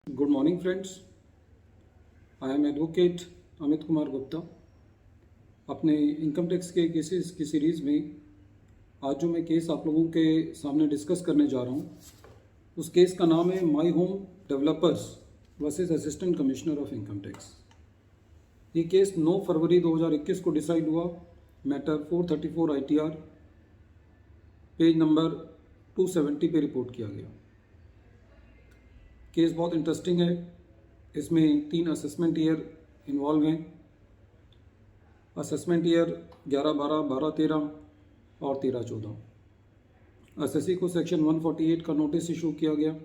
Good morning friends. I am advocate Amit Kumar Gupta. अपने income tax के cases की सीरीज़ में आज जो मैं केस आप लोगों के सामने डिस्कस करने जा रहा हूँ, उस केस का नाम है my home developers versus assistant commissioner of income tax. ये केस 9 फरवरी 2021 को डिसाइड हुआ। मैटर 434 ITR पेज नंबर 270 पे रिपोर्ट किया गया। केस बहुत इंटरेस्टिंग है। इसमें 3 असेसमेंट ईयर इन्वॉल्व हैं। असेसमेंट ईयर 11-12, 12-13 और 13-14। एसएससी को सेक्शन 148 का नोटिस इशू किया गया।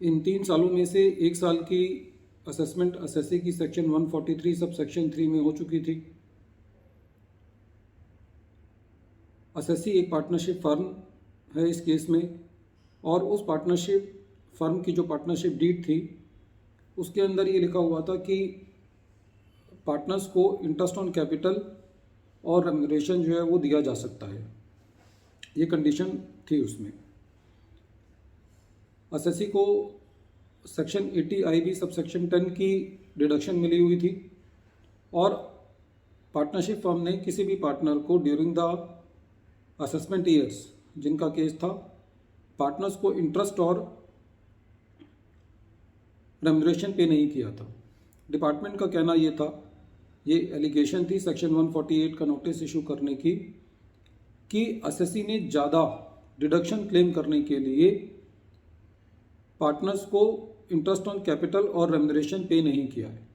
इन 3 सालों में से 1 साल की असेसमेंट एसएससी की सेक्शन 143 सब सेक्शन 3 में हो चुकी थी। एसएससी एक पार्टनरशिप फर्म है इस केस में, और उस पार्टनरशिप फर्म की जो पार्टनरशिप डीड थी उसके अंदर ये लिखा हुआ था कि पार्टनर्स को इंटरेस्ट ऑन कैपिटल और रेम्यूनरेशन जो है वो दिया जा सकता है। ये कंडीशन थी उसमें। एसएससी को सेक्शन 80 IB सब सेक्शन 10 की डिडक्शन मिली हुई थी, और पार्टनरशिप फर्म ने किसी भी पार्टनर को ड्यूरिंग द असेसमेंट ईयर्स जिनका केस था, पार्टनर्स को इंटरेस्ट और रेम्यूनरेशन पे नहीं किया था। डिपार्टमेंट का कहना ये था, ये एलिगेशन थी सेक्शन 148 का नोटिस इशू करने की, कि एसएससी ने ज़्यादा डिडक्शन क्लेम करने के लिए पार्टनर्स को इंटरेस्ट ऑन कैपिटल और रेम्यूनरेशन पे नहीं किया है।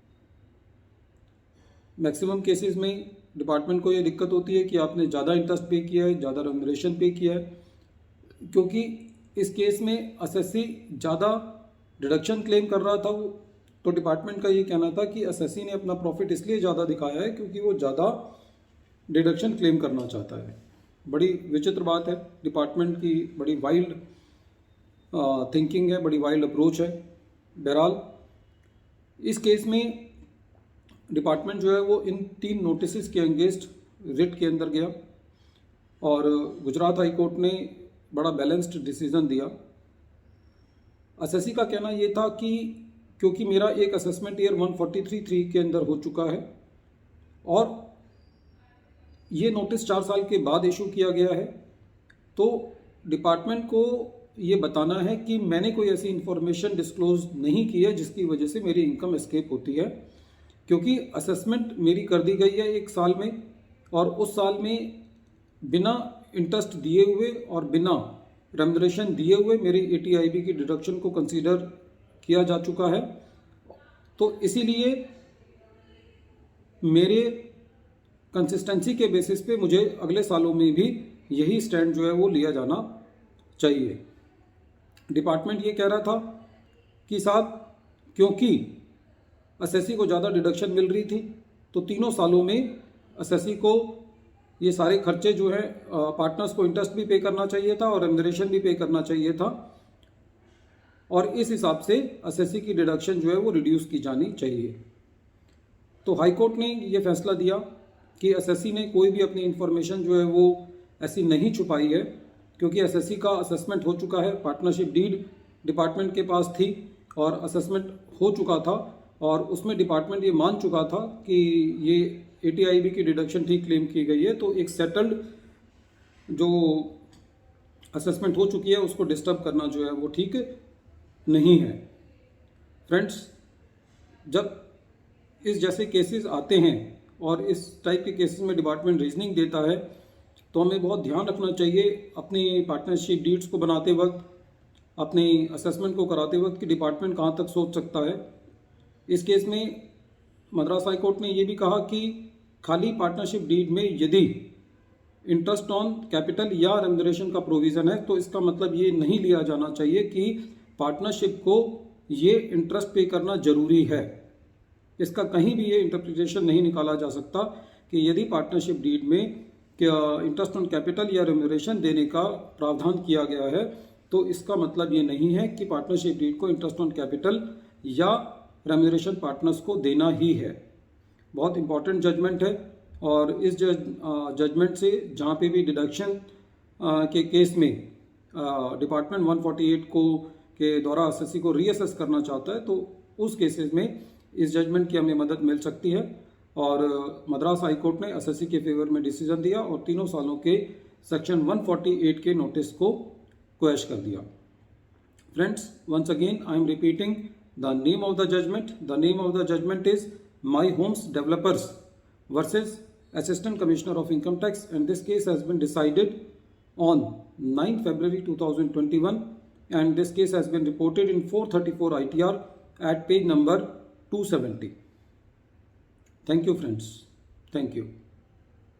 मैक्सिमम केसेस में डिपार्टमेंट को ये दिक्कत होती है कि आपने ज़्यादा इंटरेस्ट पे किया है, ज़्यादा रेम्यूनरेशन पे किया है, क्योंकि इस केस में एसएससी ज़्यादा डिडक्शन क्लेम कर रहा था। तो डिपार्टमेंट का ये कहना था कि एसएससी ने अपना प्रॉफिट इसलिए ज़्यादा दिखाया है क्योंकि वो ज़्यादा डिडक्शन क्लेम करना चाहता है। बड़ी विचित्र बात है, डिपार्टमेंट की बड़ी वाइल्ड थिंकिंग है, बड़ी वाइल्ड अप्रोच है। बहरहाल इस केस में डिपार्टमेंट जो है वो इन 3 नोटिस के अगेंस्ट रिट के अंदर गया, और गुजरात हाई कोर्ट ने बड़ा बैलेंस्ड डिसीजन दिया। एसएससी का कहना ये था कि क्योंकि मेरा एक असेसमेंट ईयर 143(3) के अंदर हो चुका है, और ये नोटिस 4 साल के बाद इशू किया गया है, तो डिपार्टमेंट को ये बताना है कि मैंने कोई ऐसी इन्फॉर्मेशन डिस्क्लोज नहीं की है जिसकी वजह से मेरी इनकम एस्केप होती है, क्योंकि असेसमेंट मेरी कर दी गई है 1 साल में, और उस साल में बिना इंटरेस्ट दिए हुए और बिना रेम्यूनरेशन दिए हुए मेरी 80 IB की डिडक्शन को कंसीडर किया जा चुका है। तो इसीलिए मेरे कंसिस्टेंसी के बेसिस पे मुझे अगले सालों में भी यही स्टैंड जो है वो लिया जाना चाहिए। डिपार्टमेंट ये कह रहा था कि साहब, क्योंकि एसएससी को ज़्यादा डिडक्शन मिल रही थी, तो तीनों सालों में एसएससी को ये सारे खर्चे जो है पार्टनर्स को इंटरेस्ट भी पे करना चाहिए था और रेम्यूनरेशन भी पे करना चाहिए था, और इस हिसाब से एसएससी की डिडक्शन जो है वो रिड्यूस की जानी चाहिए। तो हाई कोर्ट ने ये फैसला दिया कि एसएससी ने कोई भी अपनी इन्फॉर्मेशन जो है वो ऐसी नहीं छुपाई है, क्योंकि एसएससी का असेसमेंट हो चुका है, पार्टनरशिप डीड डिपार्टमेंट के पास थी और असेसमेंट हो चुका था, और उसमें डिपार्टमेंट ये मान चुका था कि ये 80 IB की डिडक्शन ठीक क्लेम की गई है। तो एक सेटल्ड जो असेसमेंट हो चुकी है उसको डिस्टर्ब करना जो है वो ठीक नहीं है। फ्रेंड्स, जब इस जैसे केसेस आते हैं और इस टाइप के केसेस में डिपार्टमेंट रीजनिंग देता है, तो हमें बहुत ध्यान रखना चाहिए अपनी पार्टनरशिप डीड्स को बनाते वक्त, अपनी असेसमेंट को कराते वक्त, कि डिपार्टमेंट कहाँ तक सोच सकता है। इस केस में मद्रास हाई कोर्ट ने ये भी कहा कि खाली पार्टनरशिप डीड में यदि इंटरेस्ट ऑन कैपिटल या रेम्यूनरेशन का प्रोविज़न है, तो इसका मतलब ये नहीं लिया जाना चाहिए कि पार्टनरशिप को ये इंटरेस्ट पे करना जरूरी है। इसका कहीं भी ये इंटरप्रिटेशन नहीं निकाला जा सकता कि यदि पार्टनरशिप डीड में इंटरेस्ट ऑन कैपिटल या रेम्यूनरेशन देने का प्रावधान किया गया है, तो इसका मतलब ये नहीं है कि पार्टनरशिप डीड को इंटरेस्ट ऑन कैपिटल या रेम्यूनरेशन पार्टनर्स को देना ही है। बहुत इंपॉर्टेंट जजमेंट है, और इस जजमेंट से जहाँ पे भी डिडक्शन के केस में डिपार्टमेंट 148 को के द्वारा एसएससी को रीअसेस करना चाहता है तो उस केसेस में इस जजमेंट की हमें मदद मिल सकती है। और मद्रास हाई कोर्ट ने एसएससी के फेवर में डिसीजन दिया और 3 सालों के सेक्शन 148 के नोटिस को क्वैश कर दिया। Friends, once again I am repeating the name of the judgment. The name of the judgment is my homes developers versus Assistant Commissioner of Income Tax, and this case has been decided on 9 February 2021, and this case has been reported in 434 ITR at page number 270. Thank you friends. Thank you.